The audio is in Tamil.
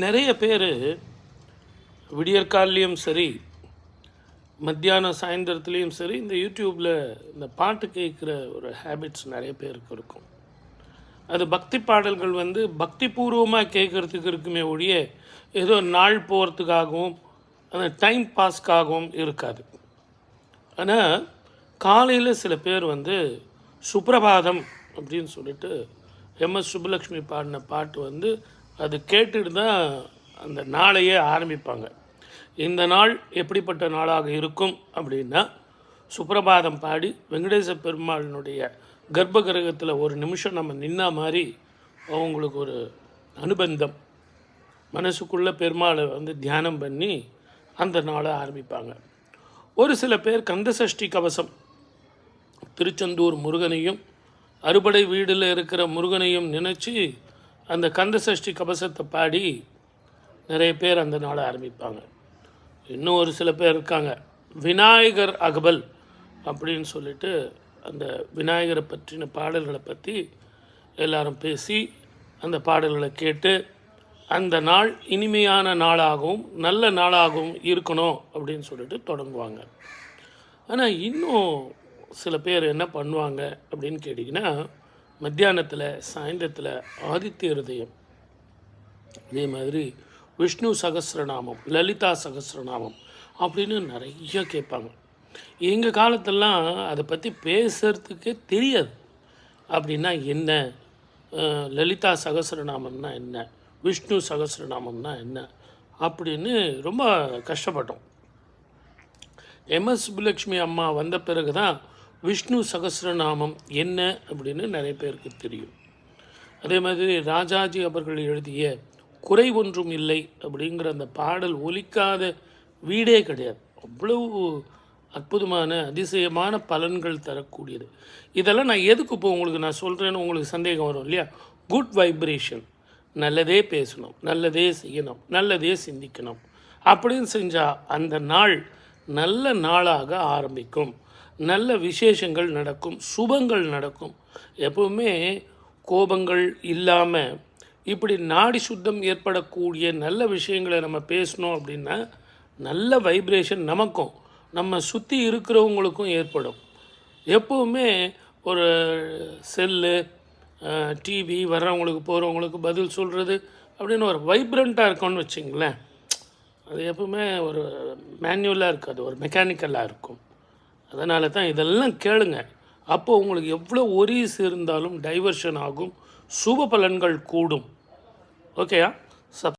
நிறைய பேர் விடியற்காலையும் சரி, மத்தியானம் சாயந்தரத்துலேயும் சரி, இந்த யூடியூப்பில் இந்த பாட்டு கேட்குற ஒரு ஹேபிட்ஸ் நிறைய பேருக்கு இருக்கும். அது பக்தி பாடல்கள் பக்தி பூர்வமாக கேட்குறதுக்கு இருக்குமே ஒழிய ஏதோ நாள் போகிறதுக்காகவும் அந்த டைம் பாஸ்க்காகவும் இருக்காது. ஆனால் காலையில் சில பேர் சுப்ரபாதம் அப்படின்னு சொல்லிட்டு எம்எஸ் சுப்புலக்ஷ்மி பாடின பாட்டு அது கேட்டுட்டு தான் அந்த நாளையே ஆரம்பிப்பாங்க. இந்த நாள் எப்படிப்பட்ட நாளாக இருக்கும் அப்படின்னா, சுப்ரபாதம் பாடி வெங்கடேச பெருமாளினுடைய கர்ப்ப கிரகத்தில் ஒரு நிமிஷம் நம்ம நின்னா மாதிரி அவங்களுக்கு ஒரு அனுபந்தம், மனசுக்குள்ளே பெருமாளை தியானம் பண்ணி அந்த நாளை ஆரம்பிப்பாங்க. ஒரு சில பேர் கந்தசஷ்டி கவசம், திருச்செந்தூர் முருகனையும் அறுபடை வீடில் இருக்கிற முருகனையும் நினச்சி அந்த கந்தசஷ்டி கவசத்தை பாடி நிறைய பேர் அந்த நாளை ஆரம்பிப்பாங்க. இன்னும் ஒரு சில பேர் இருக்காங்க, விநாயகர் அகபல் அப்படின்னு சொல்லிட்டு அந்த விநாயகரை பற்றின பாடல்களை பற்றி எல்லாரும் பேசி அந்த பாடல்களை கேட்டு அந்த நாள் இனிமையான நாளாகவும் நல்ல நாளாகவும் இருக்கணும் அப்படின்னு சொல்லிட்டு தொடங்குவாங்க. ஆனால் இன்னும் சில பேர் என்ன பண்ணுவாங்க அப்படின்னு கேட்டிங்கன்னா, மத்தியானத்தில் சாயந்தரத்தில் ஆதித்ய ஹிருதயம், அதே மாதிரி விஷ்ணு சகஸ்ரநாமம், லலிதா சகஸ்ரநாமம் அப்படின்னு நிறைய கேட்பாங்க. எங்கள் காலத்திலலாம் அதை பற்றி பேசுகிறதுக்கே தெரியாது. அப்படின்னா என்ன, லலிதா சகஸ்ரநாமம்னா என்ன, விஷ்ணு சகஸ்ரநாமம்னா என்ன அப்படின்னு ரொம்ப கஷ்டப்பட்டோம். எம்எஸ் சுப்புலக்ஷ்மி அம்மா வந்த பிறகு தான் விஷ்ணு சகஸ்ரநாமம் என்ன அப்படின்னு நிறைய பேருக்கு தெரியும். அதே மாதிரி ராஜாஜி அவர்கள் எழுதிய குறை ஒன்றும் இல்லை அப்படிங்கிற அந்த பாடல் ஒலிக்காத வீடே கிடையாது. அவ்வளவு அற்புதமான அதிசயமான பலன்கள் தரக்கூடியது. இதெல்லாம் நான் எதுக்கு இப்போ உங்களுக்கு நான் சொல்கிறேன்னு உங்களுக்கு சந்தேகம் வரும் இல்லையா? குட் வைப்ரேஷன், நல்லதே பேசணும், நல்லதே செய்யணும், நல்லதே சிந்திக்கணும் அப்படின்னு செஞ்சால் அந்த நாள் நல்ல நாளாக ஆரம்பிக்கும், நல்ல விசேஷங்கள் நடக்கும், சுபங்கள் நடக்கும். எப்பவுமே கோபங்கள் இல்லாமல் இப்படி நாடி சுத்தம் ஏற்படக்கூடிய நல்ல விஷயங்களை நம்ம பேசணும் அப்படின்னா நல்ல வைப்ரேஷன் நமக்கும் நம்ம சுற்றி இருக்கிறவங்களுக்கும் ஏற்படும். எப்போவுமே ஒரு செல்லு, டிவி வர்றவங்களுக்கு போகிறவங்களுக்கு பதில் சொல்கிறது அப்படின்னு ஒரு வைப்ரண்ட்டாக இருக்கும்னு வச்சிங்களேன், அது எப்பவுமே ஒரு மேனுவலாக இருக்காது, ஒரு மெக்கானிக்கலாக இருக்கும். அதனால தான் இதெல்லாம் கேளுங்க. அப்போது உங்களுக்கு எவ்வளோ ஒரீஸ் இருந்தாலும் டைவர்ஷன் ஆகும், சுப பலன்கள் கூடும். ஓகேயா?